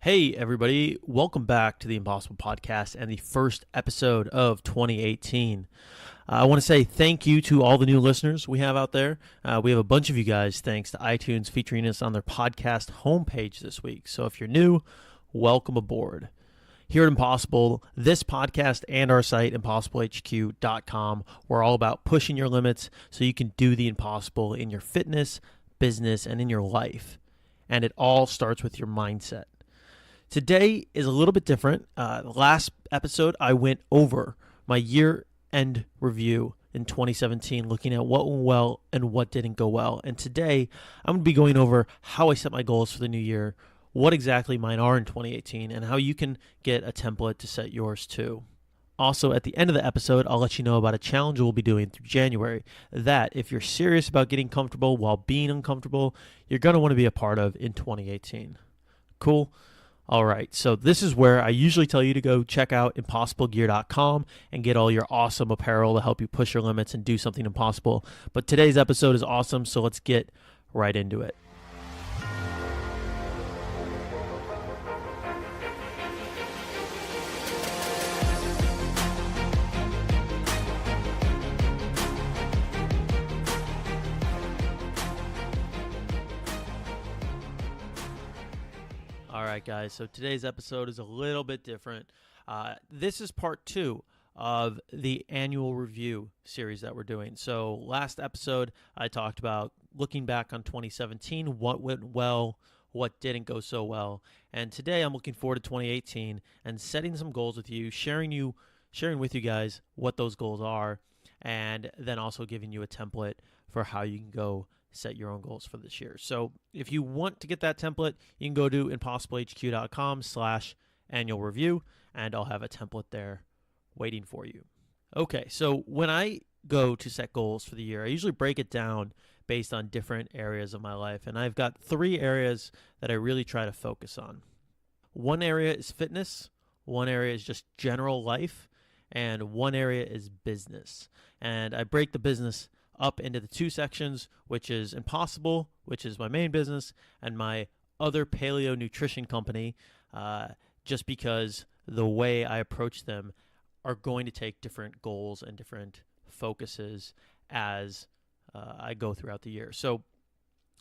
Hey, everybody. Welcome back to the Impossible Podcast and the first episode of 2018. I want to say thank you to all the new listeners we have out there. We have a bunch of you guys, thanks to iTunes, featuring us on their podcast homepage this week. So if you're new, welcome aboard. Here at Impossible, this podcast and our site, impossiblehq.com, we're all about pushing your limits so you can do the impossible in your fitness, business, and in your life. And it all starts with your mindset. Today is a little bit different. Last episode, I went over my year-end review in 2017, looking at what went well and what didn't go well. And today, I'm going to be going over how I set my goals for the new year, what exactly mine are in 2018, and how you can get a template to set yours too. Also, at the end of the episode, I'll let you know about a challenge we'll be doing through January that if you're serious about getting comfortable while being uncomfortable, you're going to want to be a part of in 2018. Cool? All right, so this is where I usually tell you to go check out impossiblegear.com and get all your awesome apparel to help you push your limits and do something impossible. But today's episode is awesome, so let's get right into it. All right, guys, so today's episode is a little bit different. This is part 2 of the annual review series that we're doing. So last episode, I talked about looking back on 2017, what went well, what didn't go so well. And today I'm looking forward to 2018 and setting some goals with you, sharing with you guys what those goals are, and then also giving you a template for how you can go set your own goals for this year. So if you want to get that template, you can go to impossiblehq.com/annual review, and I'll have a template there waiting for you. Okay, so when I go to set goals for the year, I usually break it down based on different areas of my life, and I've got 3 areas that I really try to focus on. One area is fitness, one area is just general life, and one area is business. And I break the business up into the 2 sections, which is Impossible, which is my main business, and my other paleo nutrition company, just because the way I approach them are going to take different goals and different focuses as I go throughout the year. So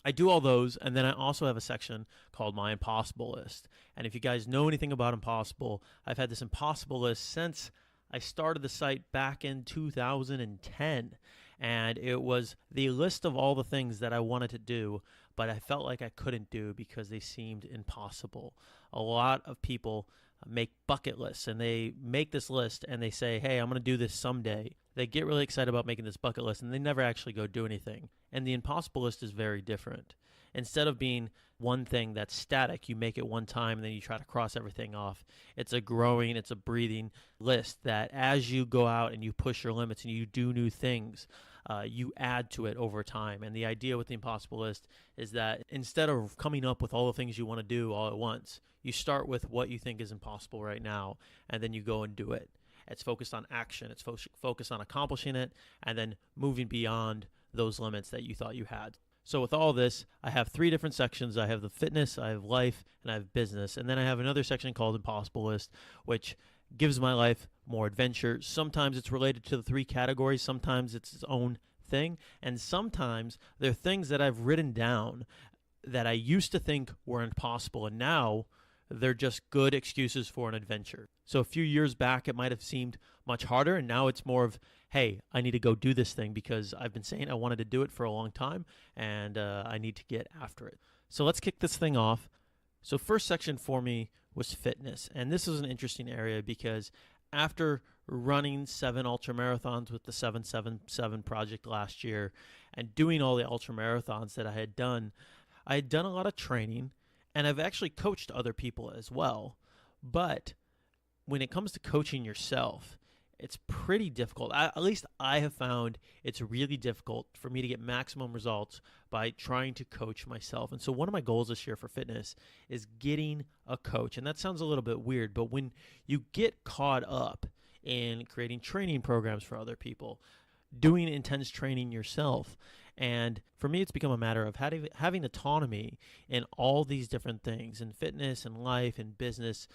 I do all those, and then I also have a section called my Impossible List. And if you guys know anything about Impossible, I've had this Impossible List since I started the site back in 2010. And it was the list of all the things that I wanted to do, but I felt like I couldn't do because they seemed impossible. A lot of people make bucket lists, and they make this list and they say, hey, I'm going to do this someday. They get really excited about making this bucket list, and they never actually go do anything. And the Impossible List is very different. Instead of being one thing that's static, you make it one time and then you try to cross everything off. It's a growing, it's a breathing list that as you go out and you push your limits and you do new things, you add to it over time. And the idea with the Impossible List is that instead of coming up with all the things you want to do all at once, you start with what you think is impossible right now, and then you go and do it. It's focused on action. It's focused on accomplishing it and then moving beyond those limits that you thought you had. So with all this, I have 3 different sections. I have the fitness, I have life, and I have business. And then I have another section called Impossible List, which gives my life more adventure. Sometimes it's related to the 3 categories. Sometimes it's its own thing. And sometimes there are things that I've written down that I used to think were impossible, and now they're just good excuses for an adventure. So a few years back, it might have seemed much harder, and now it's more of, hey, I need to go do this thing because I've been saying I wanted to do it for a long time, and I need to get after it. So let's kick this thing off. So first section for me was fitness, and this is an interesting area because after running 7 ultra marathons with the 777 project last year and doing all the ultra marathons that I had done a lot of training, and I've actually coached other people as well. But when it comes to coaching yourself, it's pretty difficult. At least I have found it's really difficult for me to get maximum results by trying to coach myself. And so one of my goals this year for fitness is getting a coach. And that sounds a little bit weird, but when you get caught up in creating training programs for other people, doing intense training yourself, And for me, it's become a matter of having autonomy in all these different things, in fitness and life and business,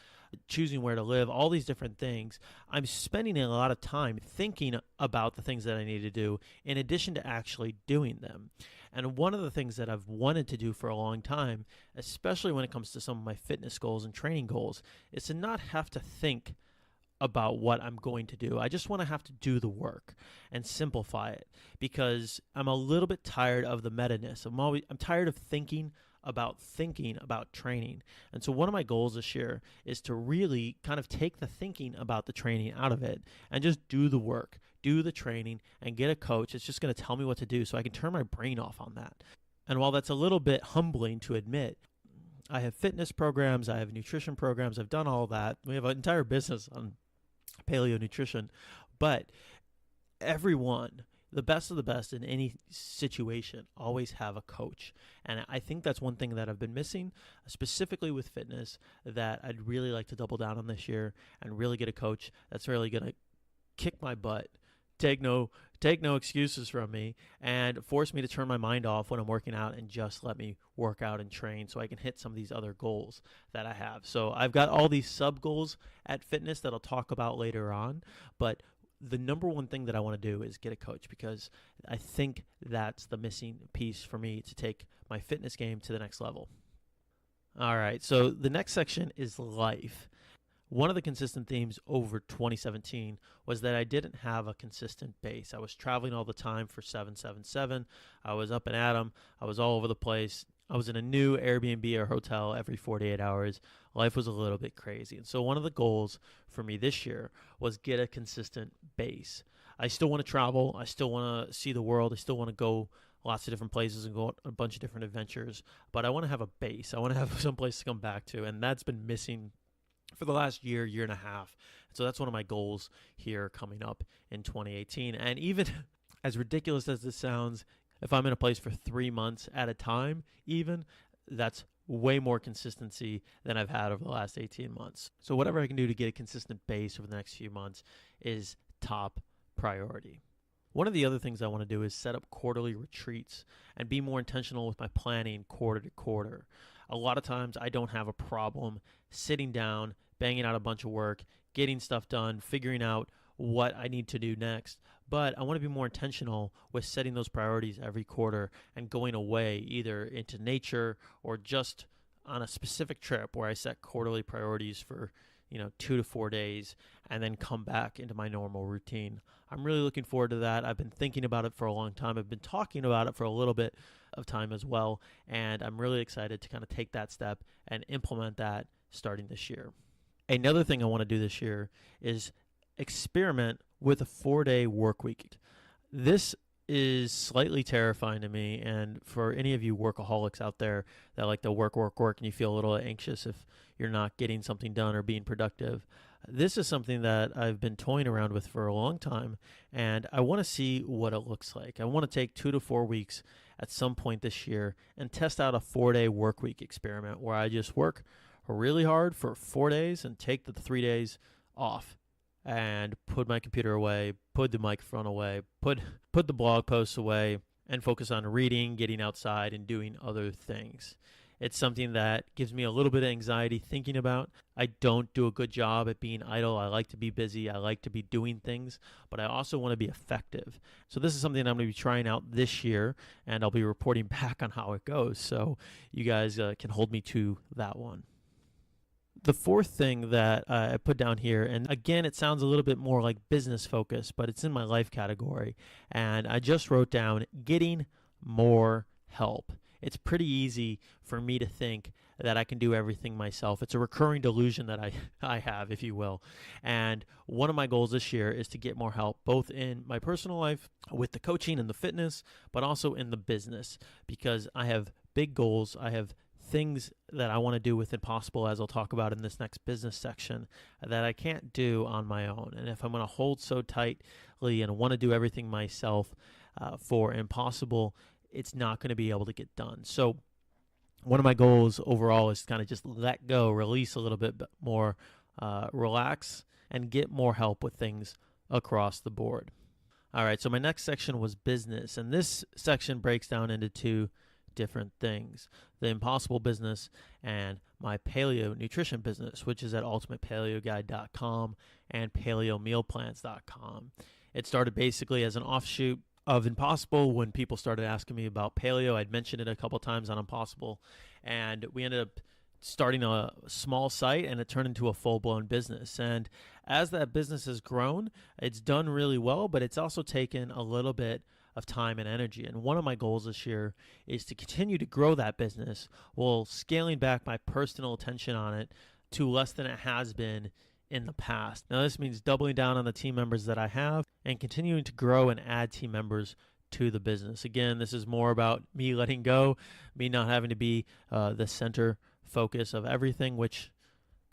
choosing where to live, all these different things. I'm spending a lot of time thinking about the things that I need to do in addition to actually doing them. And one of the things that I've wanted to do for a long time, especially when it comes to some of my fitness goals and training goals, is to not have to think about what I'm going to do. I just want to have to do the work and simplify it, because I'm a little bit tired of the meta-ness. I'm tired of thinking about training. And so one of my goals this year is to really kind of take the thinking about the training out of it and just do the work, do the training, and get a coach that's just going to tell me what to do so I can turn my brain off on that. And while that's a little bit humbling to admit, I have fitness programs, I have nutrition programs, I've done all that. We have an entire business on paleo nutrition, but everyone, the best of the best in any situation, always have a coach. And I think that's one thing that I've been missing, specifically with fitness, that I'd really like to double down on this year and really get a coach that's really going to kick my butt, take no excuses from me, and force me to turn my mind off when I'm working out and just let me work out and train so I can hit some of these other goals that I have. So I've got all these sub goals at fitness that I'll talk about later on, but the number one thing that I want to do is get a coach, because I think that's the missing piece for me to take my fitness game to the next level. All right, so the next section is life. One of the consistent themes over 2017 was that I didn't have a consistent base. I was traveling all the time for 777. I was up and at 'em. I was all over the place. I was in a new Airbnb or hotel every 48 hours. Life was a little bit crazy. And so one of the goals for me this year was get a consistent base. I still want to travel. I still want to see the world. I still want to go lots of different places and go on a bunch of different adventures. But I want to have a base. I want to have some place to come back to. And that's been missing for the last year and a half. So that's one of my goals here coming up in 2018. And even as ridiculous as this sounds, if I'm in a place for 3 months at a time, even, that's way more consistency than I've had over the last 18 months. So whatever I can do to get a consistent base over the next few months is top priority. One of the other things I want to do is set up quarterly retreats and be more intentional with my planning quarter to quarter. A lot of times I don't have a problem sitting down, banging out a bunch of work, getting stuff done, figuring out what I need to do next. But I want to be more intentional with setting those priorities every quarter and going away either into nature or just on a specific trip where I set quarterly priorities for 2 to 4 days and then come back into my normal routine. I'm really looking forward to that. I've been thinking about it for a long time. I've been talking about it for a little bit of time as well, and I'm really excited to kind of take that step and implement that starting this year. Another thing I want to do this year is experiment with a 4-day work week. This is slightly terrifying to me, and for any of you workaholics out there that like to work, and you feel a little anxious if you're not getting something done or being productive, this is something that I've been toying around with for a long time, and I want to see what it looks like. I want to take 2 to 4 weeks at some point this year and test out a 4-day work week experiment where I just work really hard for 4 days and take the 3 days off and put my computer away, put the microphone away, put the blog posts away, and focus on reading, getting outside, and doing other things. It's something that gives me a little bit of anxiety thinking about. I don't do a good job at being idle. I like to be busy. I like to be doing things, but I also want to be effective. So this is something I'm going to be trying out this year, and I'll be reporting back on how it goes. So you guys can hold me to that one. The fourth thing that I put down here, and again, it sounds a little bit more like business focus, but it's in my life category, and I just wrote down getting more help. It's pretty easy for me to think that I can do everything myself. It's a recurring delusion that I have, if you will. And one of my goals this year is to get more help, both in my personal life with the coaching and the fitness, but also in the business, because I have big goals. I have things that I want to do with Impossible, as I'll talk about in this next business section, that I can't do on my own. And if I'm going to hold so tightly and want to do everything myself for Impossible, it's not going to be able to get done. So one of my goals overall is to kind of just let go, release a little bit more, relax, and get more help with things across the board. All right, so my next section was business, and this section breaks down into two different things: the Impossible business and my paleo nutrition business, which is at ultimatepaleoguide.com and paleomealplans.com. It started basically as an offshoot of Impossible. When people started asking me about paleo, I'd mentioned it a couple times on Impossible, and we ended up starting a small site, and it turned into a full-blown business. And as that business has grown, it's done really well, but it's also taken a little bit of time and energy. And one of my goals this year is to continue to grow that business while scaling back my personal attention on it to less than it has been in the past. Now, this means doubling down on the team members that I have and continuing to grow and add team members to the business. Again, this is more about me letting go, me not having to be the center focus of everything, which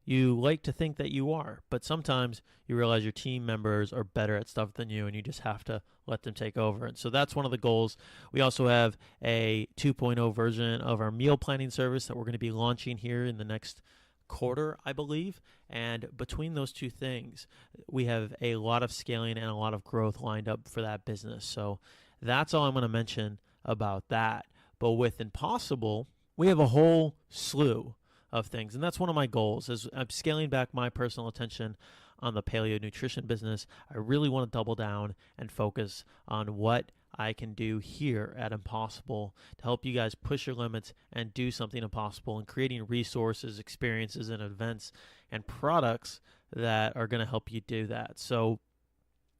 you like to think that you are, but sometimes you realize your team members are better at stuff than you, and you just have to let them take over. And so that's one of the goals. We also have a 2.0 version of our meal planning service that we're going to be launching here in the next quarter, I believe. And between those two things, we have a lot of scaling and a lot of growth lined up for that business. So that's all I'm going to mention about that. But with Impossible, we have a whole slew of things, and that's one of my goals. Is I'm scaling back my personal attention on the paleo nutrition business. I really want to double down and focus on what I can do here at Impossible to help you guys push your limits and do something impossible, and creating resources, experiences, and events and products that are going to help you do that. So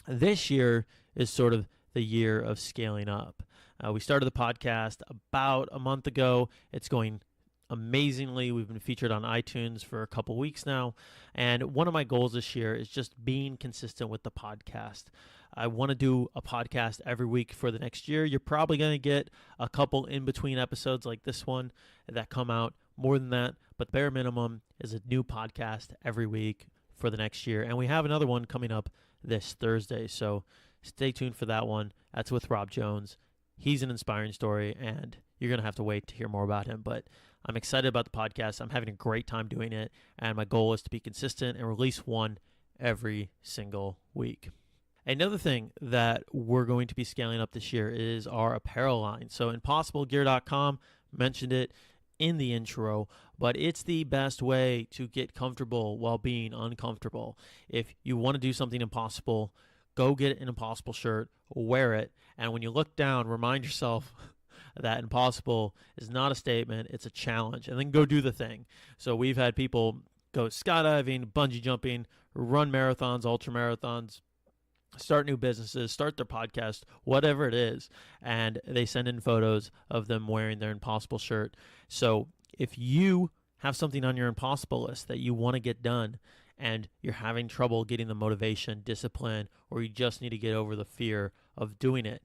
this year is sort of the year of scaling up. We started the podcast about a month ago. It's going amazingly. We've been featured on iTunes for a couple weeks now. And one of my goals this year is just being consistent with the podcast. I want to do a podcast every week for the next year. You're probably going to get a couple in between episodes like this one that come out. More than that, but bare minimum is a new podcast every week for the next year. And we have another one coming up this Thursday. So stay tuned for that one. That's with Rob Jones. He's an inspiring story, and you're going to have to wait to hear more about him. But I'm excited about the podcast. I'm having a great time doing it, and my goal is to be consistent and release one every single week. Another thing that we're going to be scaling up this year is our apparel line. So ImpossibleGear.com, mentioned it in the intro, but it's the best way to get comfortable while being uncomfortable. If you want to do something impossible, go get an Impossible shirt, wear it, and when you look down, remind yourself that impossible is not a statement, it's a challenge, and then go do the thing. So we've had people go skydiving, bungee jumping, run marathons, ultra marathons, start new businesses, start their podcast, whatever it is, and they send in photos of them wearing their Impossible shirt. So if you have something on your Impossible list that you want to get done, and you're having trouble getting the motivation, discipline, or you just need to get over the fear of doing it,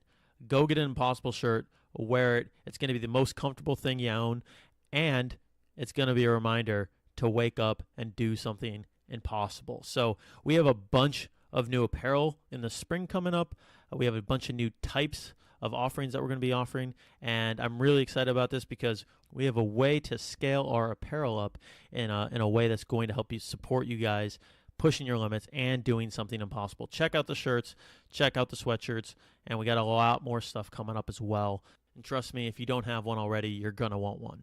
go get an Impossible shirt, wear it. It's going to be the most comfortable thing you own, and it's going to be a reminder to wake up and do something impossible. So we have a bunch of new apparel in the spring coming up. We have a bunch of new types of offerings that we're going to be offering, and I'm really excited about this because we have a way to scale our apparel up in a way that's going to help you support you guys pushing your limits and doing something impossible. Check out the shirts, check out the sweatshirts, and we got a lot more stuff coming up as well. And trust me, if you don't have one already, you're going to want one.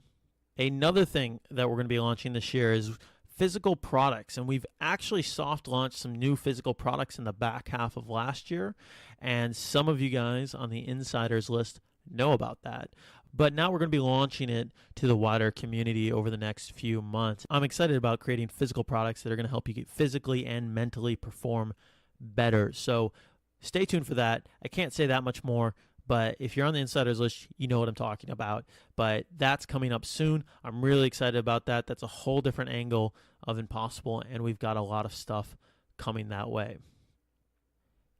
Another thing that we're going to be launching this year is physical products, and we've actually soft launched some new physical products in the back half of last year, and some of you guys on the insiders list know about that. But now we're going to be launching it to the wider community over the next few months. I'm excited about creating physical products that are going to help you physically and mentally perform better. So stay tuned for that. I can't say that much more, but if you're on the insiders list, you know what I'm talking about. But that's coming up soon. I'm really excited about that. That's a whole different angle of Impossible, and we've got a lot of stuff coming that way.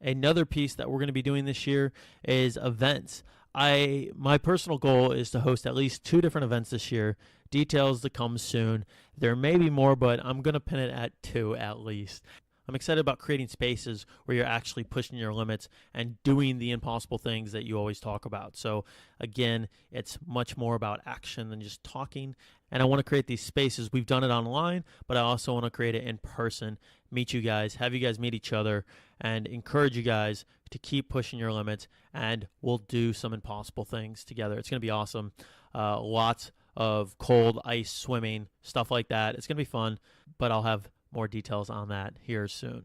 Another piece that we're going to be doing this year is events. My personal goal is to host at least 2 different events this year. Details to come soon. There may be more, but I'm going to pin it at 2 at least. I'm excited about creating spaces where you're actually pushing your limits and doing the impossible things that you always talk about. So again, it's much more about action than just talking. And I want to create these spaces. We've done it online, but I also want to create it in person, meet you guys, have you guys meet each other, and encourage you guys to keep pushing your limits, and we'll do some impossible things together. It's going to be awesome. Lots of cold ice swimming, stuff like that. It's going to be fun, but I'll have more details on that here soon.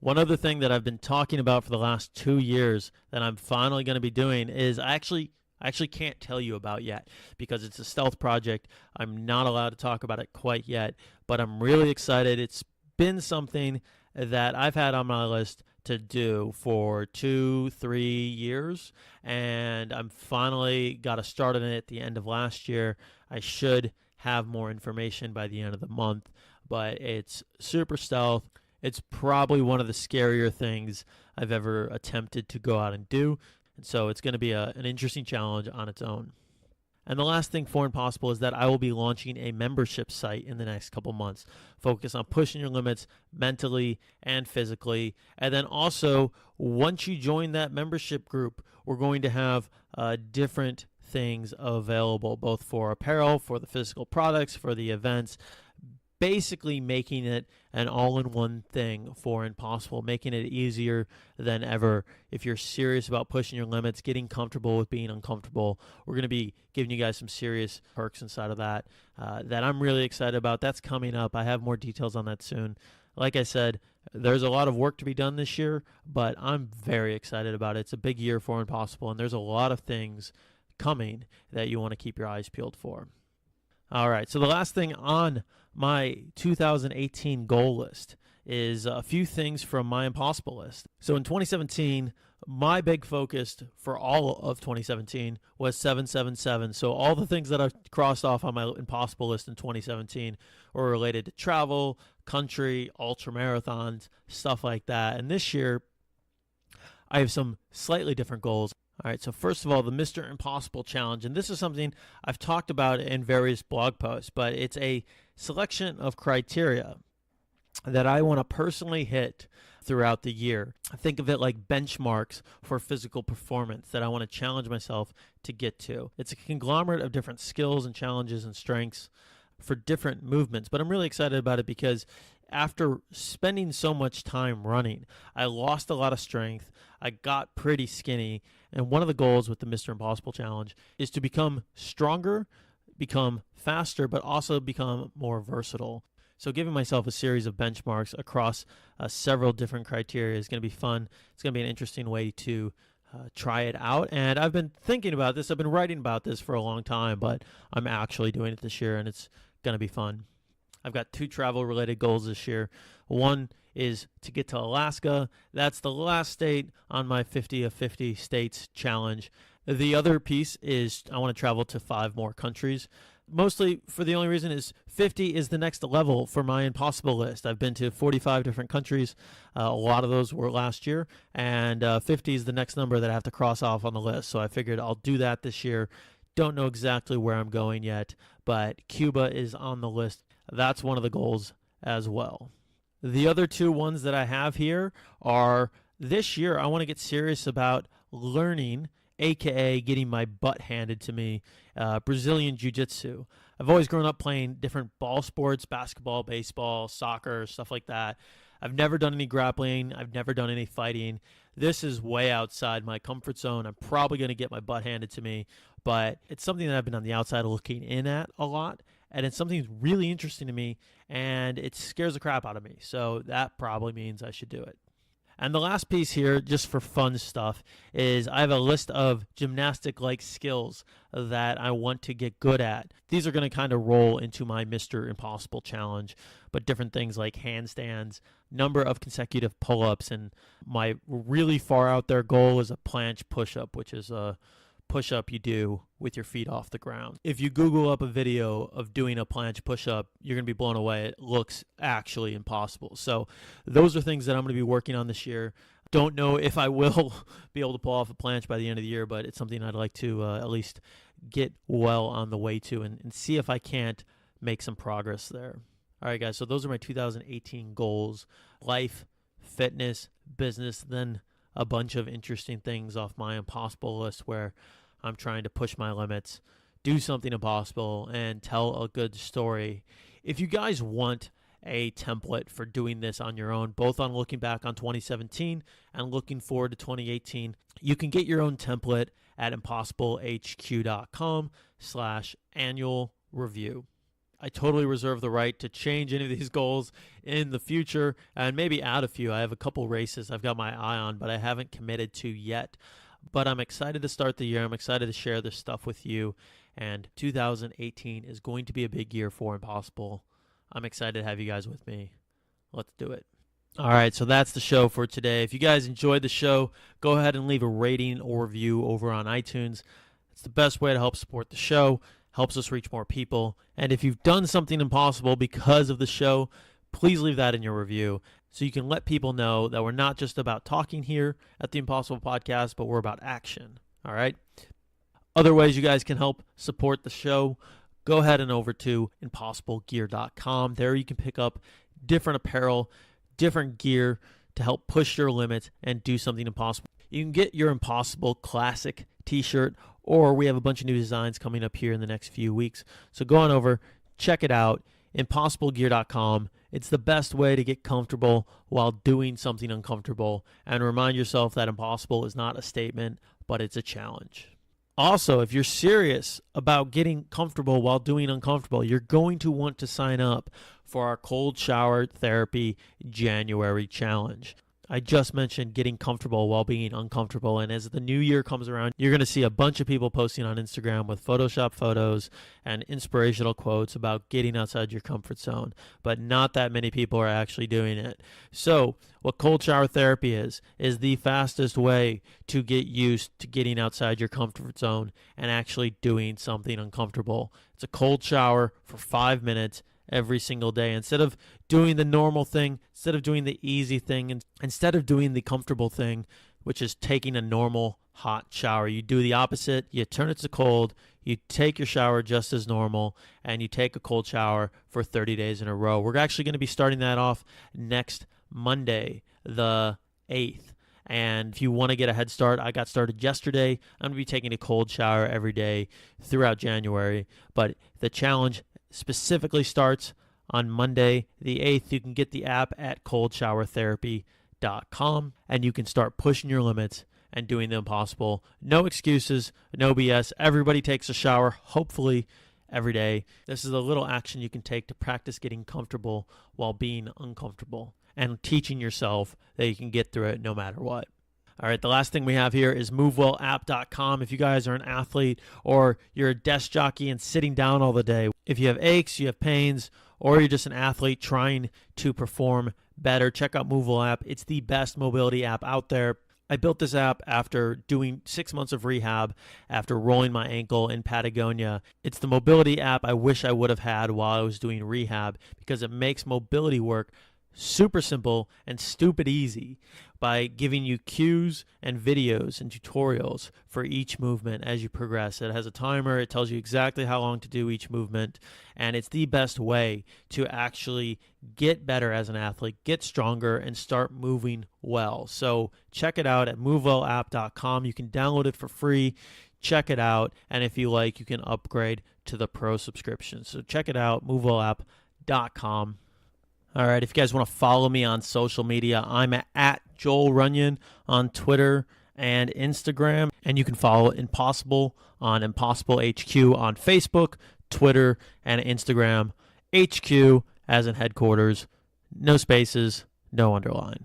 One other thing that I've been talking about for the last 2 years that I'm finally going to be doing is I actually can't tell you about yet because it's a stealth project. I'm not allowed to talk about it quite yet, but I'm really excited. It's been something that I've had on my list to do for 2-3 years, and I'm finally got to start on it at the end of last year. I should have more information by the end of the month, but it's super stealth. It's probably one of the scarier things I've ever attempted to go out and do, and so it's going to be an interesting challenge on its own. And the last thing for Impossible is that I will be launching a membership site in the next couple months. Focus on pushing your limits mentally and physically. And then also, once you join that membership group, we're going to have different things available, both for apparel, for the physical products, for the events, basically making it an all-in-one thing for Impossible, making it easier than ever. If you're serious about pushing your limits, getting comfortable with being uncomfortable, we're going to be giving you guys some serious perks inside of that that I'm really excited about. That's coming up. I have more details on that soon. Like I said, there's a lot of work to be done this year, but I'm very excited about it. It's a big year for Impossible, and there's a lot of things coming that you want to keep your eyes peeled for. All right, so the last thing on my 2018 goal list is a few things from my Impossible list. So in 2017, my big focus for all of 2017 was 777. So all the things that I crossed off on my Impossible list in 2017 were related to travel, country, ultra marathons, stuff like that. And this year, I have some slightly different goals. All right, so first of all, the Mr. Impossible Challenge, and this is something I've talked about in various blog posts, but it's a selection of criteria that I want to personally hit throughout the year. I think of it like benchmarks for physical performance that I want to challenge myself to get to. It's a conglomerate of different skills and challenges and strengths for different movements, but I'm really excited about it because after spending so much time running, I lost a lot of strength. I got pretty skinny. And one of the goals with the Mr. Impossible Challenge is to become stronger, become faster, but also become more versatile. So giving myself a series of benchmarks across several different criteria is going to be fun. It's going to be an interesting way to try it out. And I've been thinking about this. I've been writing about this for a long time, but I'm actually doing it this year, and it's going to be fun. I've got 2 travel-related goals this year. One is to get to Alaska. That's the last state on my 50 of 50 states challenge. The other piece is I want to travel to 5 more countries, mostly for the only reason is 50 is the next level for my Impossible list. I've been to 45 different countries. A lot of those were last year, and 50 is the next number that I have to cross off on the list. So I figured I'll do that this year. Don't know exactly where I'm going yet, but Cuba is on the list. That's one of the goals as well. The other 2 ones that I have here are this year I want to get serious about learning, aka getting my butt handed to me, Brazilian Jiu-Jitsu. I've always grown up playing different ball sports, basketball, baseball, soccer, stuff like that. I've never done any grappling. I've never done any fighting. This is way outside my comfort zone. I'm probably going to get my butt handed to me, but it's something that I've been on the outside looking in at a lot. And it's something that's really interesting to me, and it scares the crap out of me. So that probably means I should do it. And the last piece here, just for fun stuff, is I have a list of gymnastic-like skills that I want to get good at. These are going to kind of roll into my Mr. Impossible Challenge, but different things like handstands, number of consecutive pull-ups, and my really far out there goal is a planche push-up, which is a push-up you do with your feet off the ground. If you Google up a video of doing a planche push-up, you're going to be blown away. It looks actually impossible. So those are things that I'm going to be working on this year. Don't know if I will be able to pull off a planche by the end of the year, but it's something I'd like to at least get well on the way to and see if I can't make some progress there. All right, guys, so those are my 2018 goals: life, fitness, business, then a bunch of interesting things off my impossible list where I'm trying to push my limits, do something impossible, and tell a good story. If you guys want a template for doing this on your own, both on looking back on 2017 and looking forward to 2018, you can get your own template at impossiblehq.com/annual review. I totally reserve the right to change any of these goals in the future and maybe add a few. I have a couple races I've got my eye on, but I haven't committed to yet. But I'm excited to start the year. I'm excited to share this stuff with you. And 2018 is going to be a big year for Impossible. I'm excited to have you guys with me. Let's do it. All right, so that's the show for today. If you guys enjoyed the show, go ahead and leave a rating or review over on iTunes. It's the best way to help support the show, helps us reach more people. And if you've done something impossible because of the show, please leave that in your review so you can let people know that we're not just about talking here at the Impossible Podcast, but we're about action. All right? Other ways you guys can help support the show, go ahead and over to impossiblegear.com. There you can pick up different apparel, different gear to help push your limits and do something impossible. You can get your Impossible Classic t-shirt, or we have a bunch of new designs coming up here in the next few weeks. So go on over, check it out, impossiblegear.com. It's the best way to get comfortable while doing something uncomfortable, and remind yourself that impossible is not a statement, but it's a challenge. Also, if you're serious about getting comfortable while doing uncomfortable, you're going to want to sign up for our Cold Shower Therapy January Challenge. I just mentioned getting comfortable while being uncomfortable, and as the new year comes around, you're going to see a bunch of people posting on Instagram with Photoshop photos and inspirational quotes about getting outside your comfort zone, but not that many people are actually doing it. So what cold shower therapy is the fastest way to get used to getting outside your comfort zone and actually doing something uncomfortable. It's a cold shower for 5 minutes every single day. Instead of doing the normal thing, instead of doing the easy thing, and instead of doing the comfortable thing, which is taking a normal hot shower, you do the opposite. You turn it to cold, you take your shower just as normal, and you take a cold shower for 30 days in a row. We're actually going to be starting that off next Monday, the 8th. And if you want to get a head start, I got started yesterday. I'm going to be taking a cold shower every day throughout January. But the challenge specifically starts on Monday, the 8th. You can get the app at coldshowertherapy.com, and you can start pushing your limits and doing the impossible. No excuses, no BS. Everybody takes a shower, hopefully, every day. This is a little action you can take to practice getting comfortable while being uncomfortable and teaching yourself that you can get through it no matter what. All right, the last thing we have here is MoveWellApp.com. If you guys are an athlete or you're a desk jockey and sitting down all the day, if you have aches, you have pains, or you're just an athlete trying to perform better, check out MoveWell App. It's the best mobility app out there. I built this app after doing 6 months of rehab after rolling my ankle in Patagonia. It's the mobility app I wish I would have had while I was doing rehab because it makes mobility work super simple and stupid easy by giving you cues and videos and tutorials for each movement as you progress. It has a timer. It tells you exactly how long to do each movement, and it's the best way to actually get better as an athlete, get stronger, and start moving well. So check it out at movewellapp.com. You can download it for free. Check it out, and if you like, you can upgrade to the pro subscription. So check it out, movewellapp.com. All right, if you guys want to follow me on social media, I'm at Joel Runyon on Twitter and Instagram, and you can follow Impossible on Impossible HQ on Facebook, Twitter, and Instagram. HQ as in headquarters, no spaces, no underline.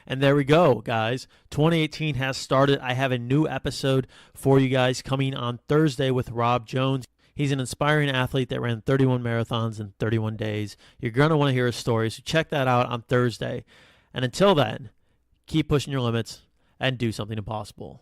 And there we go, guys. 2018 has started. I have a new episode for you guys coming on Thursday with Rob Jones. He's an inspiring athlete that ran 31 marathons in 31 days. You're going to want to hear his story, so check that out on Thursday. And until then, keep pushing your limits and do something impossible.